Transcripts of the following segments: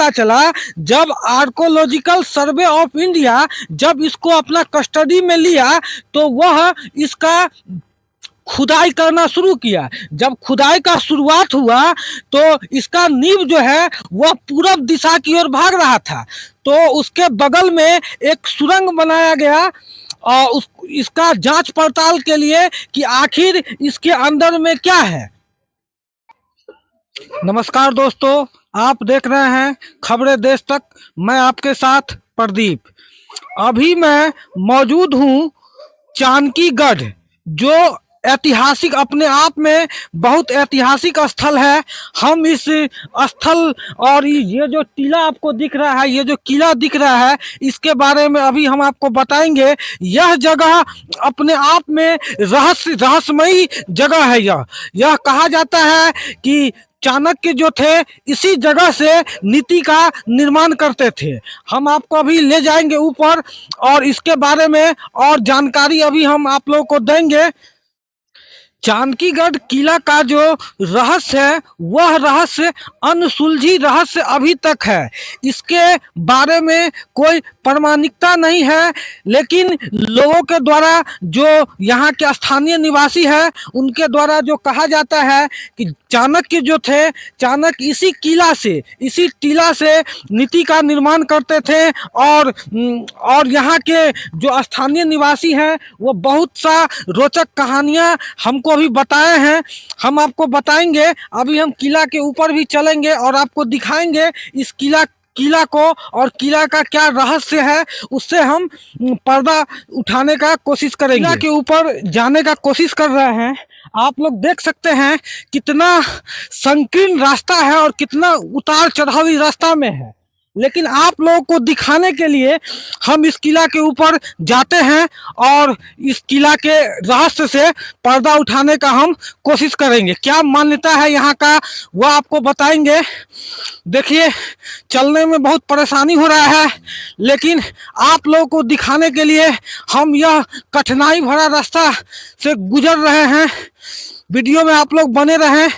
पता चला, जब आर्कोलॉजिकल सर्वे ऑफ इंडिया जब इसको अपना कस्टडी में लिया तो वह इसका खुदाई करना शुरू किया। जब खुदाई का शुरुआत हुआ तो इसका नींव जो है वह पूरब दिशा की ओर भाग रहा था, तो उसके बगल में एक सुरंग बनाया गया और इसका जांच पड़ताल के लिए कि आखिर इसके अंदर में क्या है। नमस्कार दोस्तों, आप देख रहे हैं खबरें देश तक। मैं आपके साथ प्रदीप। अभी मैं मौजूद हूं चानकीगढ़, जो ऐतिहासिक अपने आप में बहुत ऐतिहासिक स्थल है। हम इस स्थल और ये जो टीला आपको दिख रहा है, ये जो किला दिख रहा है, इसके बारे में अभी हम आपको बताएंगे। यह जगह अपने आप में रहस्यमयी जगह है। यह कहा जाता है कि चाणक्य जो थे इसी जगह से नीति का निर्माण करते थे। हम आपको अभी ले जाएंगे ऊपर और इसके बारे में और जानकारी अभी हम आप लोगों को देंगे। चाणकीगढ़ किला का जो रहस्य है वह रहस्य अनसुलझी रहस्य अभी तक है। इसके बारे में कोई प्रामाणिकता नहीं है, लेकिन लोगों के द्वारा, जो यहाँ के स्थानीय निवासी है, उनके द्वारा जो कहा जाता है कि चाणक्य जो थे, चाणक्य इसी टीला से नीति का निर्माण करते थे। और यहाँ के जो स्थानीय निवासी हैं वो बहुत सा रोचक कहानियाँ हमको अभी बताए हैं, हम आपको बताएंगे। अभी हम किला के ऊपर भी चलेंगे और आपको दिखाएंगे इस किला को और किला का क्या रहस्य है, उससे हम पर्दा उठाने का कोशिश करेंगे। किला के ऊपर जाने का कोशिश कर रहे हैं। आप लोग देख सकते हैं कितना संकीर्ण रास्ता है और कितना उतार चढ़ावी रास्ता में है, लेकिन आप लोगों को दिखाने के लिए हम इस किला के ऊपर जाते हैं और इस किला के रहस्य से पर्दा उठाने का हम कोशिश करेंगे। क्या मान्यता है यहाँ का वह आपको बताएंगे। देखिए, चलने में बहुत परेशानी हो रहा है, लेकिन आप लोगों को दिखाने के लिए हम यह कठिनाई भरा रास्ता से गुजर रहे हैं। वीडियो में आप लोग बने रहें।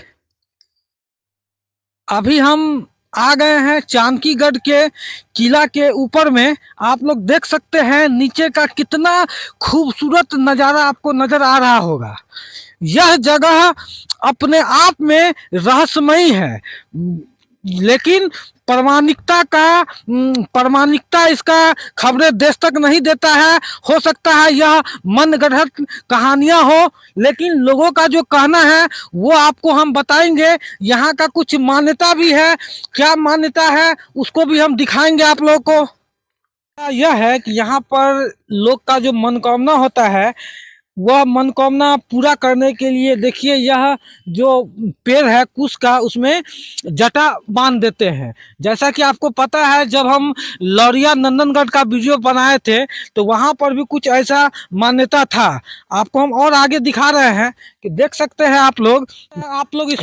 अभी हम आ गए हैं चाणकीगढ़ के किला के ऊपर में। आप लोग देख सकते हैं नीचे का कितना खूबसूरत नज़ारा आपको नजर आ रहा होगा। यह जगह अपने आप में रहस्यमयी है, लेकिन प्रामाणिकता इसका खबरें देश तक नहीं देता है। हो सकता है यह मनगढ़ंत कहानियां हो, लेकिन लोगों का जो कहना है वो आपको हम बताएंगे। यहाँ का कुछ मान्यता भी है, क्या मान्यता है उसको भी हम दिखाएंगे आप लोगों को। यह है कि यहाँ पर लोग का जो मनोकामना होता है वह मनोकामना पूरा करने के लिए, देखिए यह जो पेड़ है कुश का, उसमें जटा बांध देते हैं। जैसा कि आपको पता है, जब हम लौरिया नंदनगढ़ का वीडियो बनाए थे तो वहां पर भी कुछ ऐसा मान्यता था। आपको हम और आगे दिखा रहे हैं कि देख सकते हैं आप लोग इस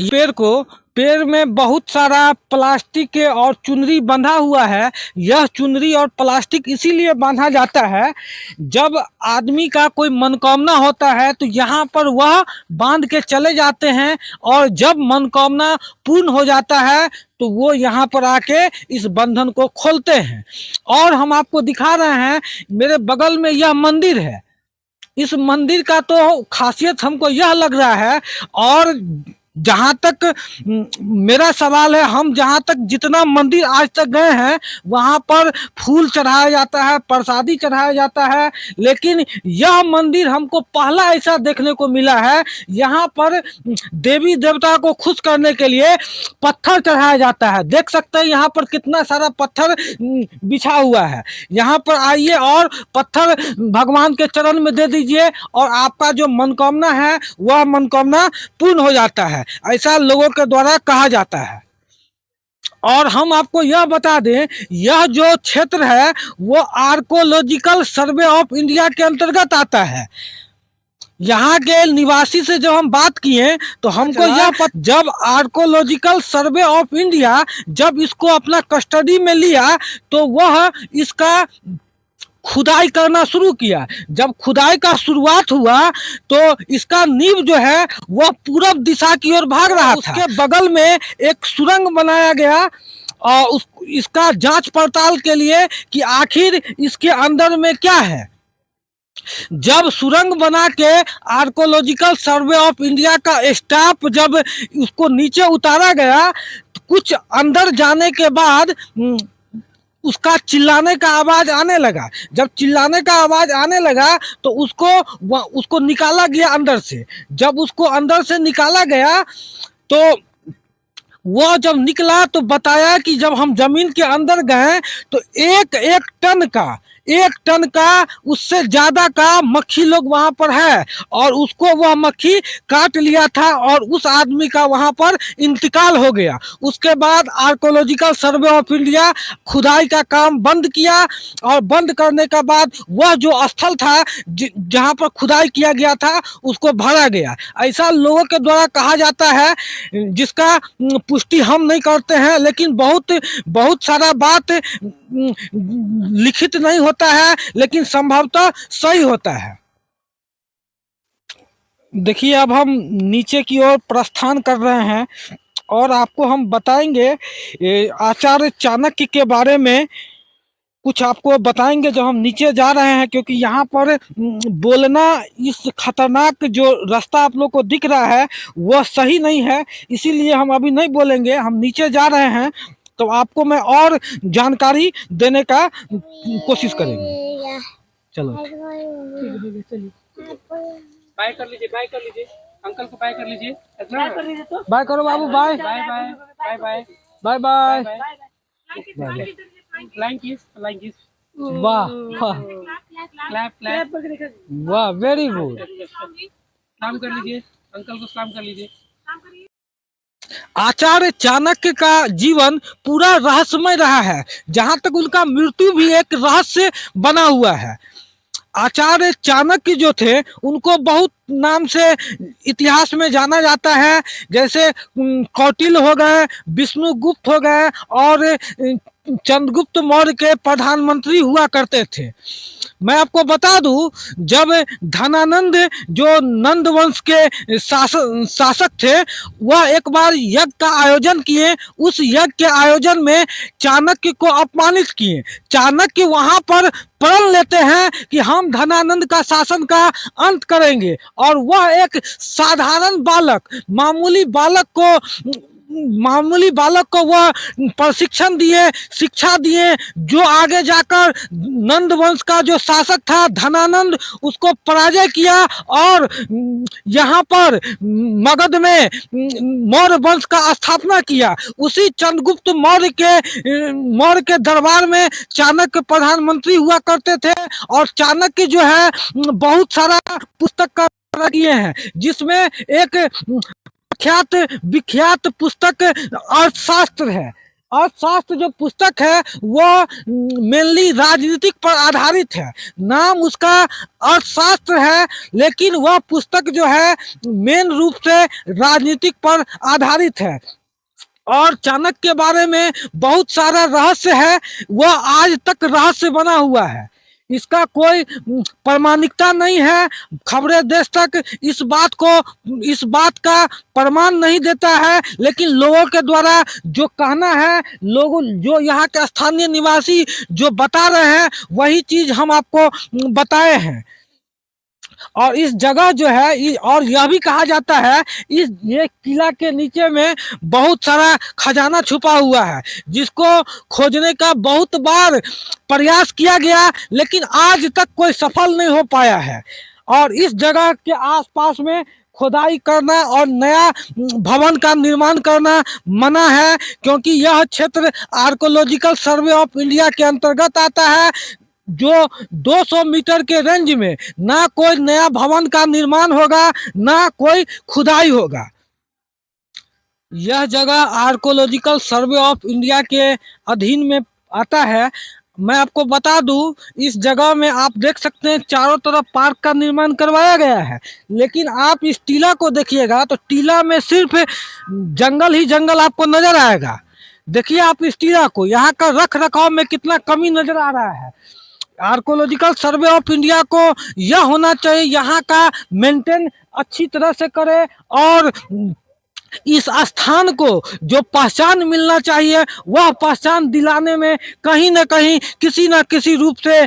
पेड़ में बहुत सारा प्लास्टिक और चुनरी बंधा हुआ है। यह चुनरी और प्लास्टिक इसीलिए बांधा जाता है, जब आदमी का कोई मनोकामना होता है तो यहाँ पर वह बांध के चले जाते हैं, और जब मनोकामना पूर्ण हो जाता है तो वो यहाँ पर आके इस बंधन को खोलते हैं। और हम आपको दिखा रहे हैं, मेरे बगल में यह मंदिर है। इस मंदिर का तो खासियत हमको यह लग रहा है, और जहाँ तक मेरा सवाल है, हम जहाँ तक जितना मंदिर आज तक गए हैं वहाँ पर फूल चढ़ाया जाता है, प्रसादी चढ़ाया जाता है, लेकिन यह मंदिर हमको पहला ऐसा देखने को मिला है यहाँ पर देवी देवता को खुश करने के लिए पत्थर चढ़ाया जाता है। देख सकते हैं यहाँ पर कितना सारा पत्थर बिछा हुआ है। यहाँ पर आइए और पत्थर भगवान के चरण में दे दीजिए और आपका जो मनोकामना है वह मनोकामना पूर्ण हो जाता है, ऐसा लोगों के द्वारा कहा जाता है। और हम आपको यह बता दें, यह जो क्षेत्र है वो आर्कोलॉजिकल सर्वे ऑफ इंडिया के अंतर्गत आता है। यहाँ के निवासी से जब हम बात किए तो हमको जब आर्कोलॉजिकल सर्वे ऑफ इंडिया जब इसको अपना कस्टडी में लिया तो वह इसका खुदाई करना शुरू किया। जब खुदाई का शुरुआत हुआ तो इसका नींव जो है वह पूरब दिशा की ओर भाग रहा था। उसके बगल में एक सुरंग बनाया गया और उस इसका जांच पड़ताल के लिए कि आखिर इसके अंदर में क्या है। जब सुरंग बना के आर्कोलॉजिकल सर्वे ऑफ इंडिया का स्टाफ जब उसको नीचे उतारा गया तो कुछ अंदर जाने के बाद उसका चिल्लाने का आवाज आने लगा। जब चिल्लाने का आवाज आने लगा तो उसको निकाला गया अंदर से। जब उसको अंदर से निकाला गया तो वो जब निकला तो बताया कि जब हम जमीन के अंदर गए तो एक टन का उससे ज्यादा का मक्खी लोग वहां पर है और उसको वह मक्खी काट लिया था और उस आदमी का वहां पर इंतकाल हो गया। उसके बाद आर्कोलॉजिकल सर्वे ऑफ इंडिया खुदाई का काम बंद किया और बंद करने का बाद वह जो स्थल था जहां पर खुदाई किया गया था उसको भरा गया। ऐसा लोगों के द्वारा कहा जाता है जिसका पुष्टि हम नहीं करते हैं, लेकिन बहुत सारा बात लिखित नहीं होता है लेकिन संभवतः सही होता है। देखिए अब हम नीचे की ओर प्रस्थान कर रहे हैं और आपको हम बताएंगे आचार्य चाणक्य के बारे में कुछ आपको बताएंगे जब हम नीचे जा रहे हैं, क्योंकि यहाँ पर बोलना इस खतरनाक जो रास्ता आप लोग को दिख रहा है वह सही नहीं है, इसीलिए हम अभी नहीं बोलेंगे। हम नीचे जा रहे हैं तो आपको मैं और जानकारी देने का कोशिश करेंगे। चलो बाय कर लीजिए अंकल को बाय कर लीजिए। बाय करो बाबू, bye bye bye bye bye bye bye. Flying kiss वाह क्लैप वाह, वेरी गुड। सलाम कर लीजिए अंकल को, सलाम कर लीजिए। आचार्य चाणक्य का जीवन पूरा रहस्यमय रहा है, जहां तक उनका मृत्यु भी एक रहस्य बना हुआ है। आचार्य चाणक्य जो थे उनको बहुत नाम से इतिहास में जाना जाता है, जैसे कौटिल्य हो गए, विष्णुगुप्त हो गए और चंद्रगुप्त मौर्य के प्रधानमंत्री हुआ करते थे। मैं आपको बता दूं, जब धनानंद जो नंद वंश के शासक थे वह एक बार यज्ञ का आयोजन किए, उस यज्ञ के आयोजन में चाणक्य को अपमानित किए। चाणक्य वहां पर प्रण लेते हैं कि हम धनानंद का शासन का अंत करेंगे और वह एक साधारण बालक मामूली बालक को वह प्रशिक्षण दिए, शिक्षा दिए, जो आगे जाकर नंद वंश का जो शासक था धनानंद उसको पराजय किया और यहाँ पर मगध में मौर्य वंश का स्थापना किया। उसी चंद्रगुप्त मौर्य के दरबार में चाणक्य प्रधानमंत्री हुआ करते थे और चाणक्य जो है बहुत सारा पुस्तक का किए हैं, जिसमें एक विख्यात पुस्तक अर्थशास्त्र है। अर्थशास्त्र जो पुस्तक है वह मेनली राजनीतिक पर आधारित है। नाम उसका अर्थशास्त्र है, लेकिन वह पुस्तक जो है मेन रूप से राजनीतिक पर आधारित है। और चाणक्य के बारे में बहुत सारा रहस्य है, वह आज तक रहस्य बना हुआ है, इसका कोई प्रामाणिकता नहीं है। खबरें देश तक इस बात का प्रमाण नहीं देता है, लेकिन लोगों के द्वारा जो कहना है, लोगों जो यहाँ के स्थानीय निवासी जो बता रहे हैं वही चीज हम आपको बताए हैं। और इस जगह जो है, और यह भी कहा जाता है ये किला के नीचे में बहुत सारा खजाना छुपा हुआ है, जिसको खोजने का बहुत बार प्रयास किया गया लेकिन आज तक कोई सफल नहीं हो पाया है। और इस जगह के आसपास में खुदाई करना और नया भवन का निर्माण करना मना है, क्योंकि यह क्षेत्र आर्कोलॉजिकल सर्वे ऑफ इंडिया के अंतर्गत आता है, जो 200 मीटर के रेंज में ना कोई नया भवन का निर्माण होगा ना कोई खुदाई होगा। यह जगह आर्कोलॉजिकल सर्वे ऑफ इंडिया के अधीन में आता है। मैं आपको बता दूं, इस जगह में आप देख सकते हैं चारों तरफ पार्क का निर्माण करवाया गया है, लेकिन आप इस टीला को देखिएगा तो टीला में सिर्फ जंगल ही जंगल आपको नजर आएगा। देखिए आप इस टीला को, यहाँ का रख रखाव में कितना कमी नजर आ रहा है। आर्कोलॉजिकल सर्वे ऑफ इंडिया को यह होना चाहिए यहाँ का मेंटेन अच्छी तरह से करे और इस स्थान को जो पहचान मिलना चाहिए वह पहचान दिलाने में कहीं ना कहीं किसी न किसी रूप से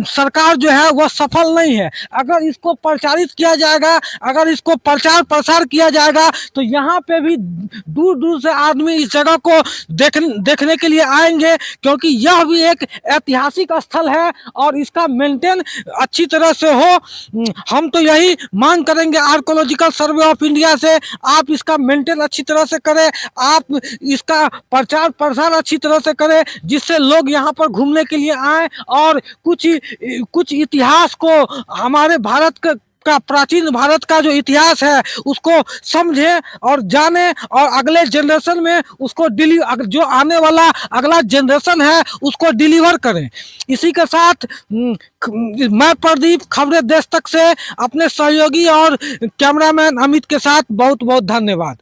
सरकार जो है वह सफल नहीं है। अगर इसको प्रचारित किया जाएगा, अगर इसको प्रचार प्रसार किया जाएगा तो यहाँ पे भी दूर दूर से आदमी इस जगह को देखने के लिए आएंगे, क्योंकि यह भी एक ऐतिहासिक स्थल है और इसका मेंटेन अच्छी तरह से हो। हम तो यही मांग करेंगे आर्कोलॉजिकल सर्वे ऑफ इंडिया से, आप इसका मेंटेन अच्छी तरह से करें, आप इसका प्रचार प्रसार अच्छी तरह से करें, जिससे लोग यहाँ पर घूमने के लिए आए और कुछ इतिहास को, हमारे भारत का प्राचीन भारत का जो इतिहास है उसको समझें और जाने, और अगले जनरेशन में उसको जो आने वाला अगला जनरेशन है उसको डिलीवर करें। इसी के साथ मैं प्रदीप, खबरें देश तक से अपने सहयोगी और कैमरामैन अमित के साथ बहुत बहुत धन्यवाद।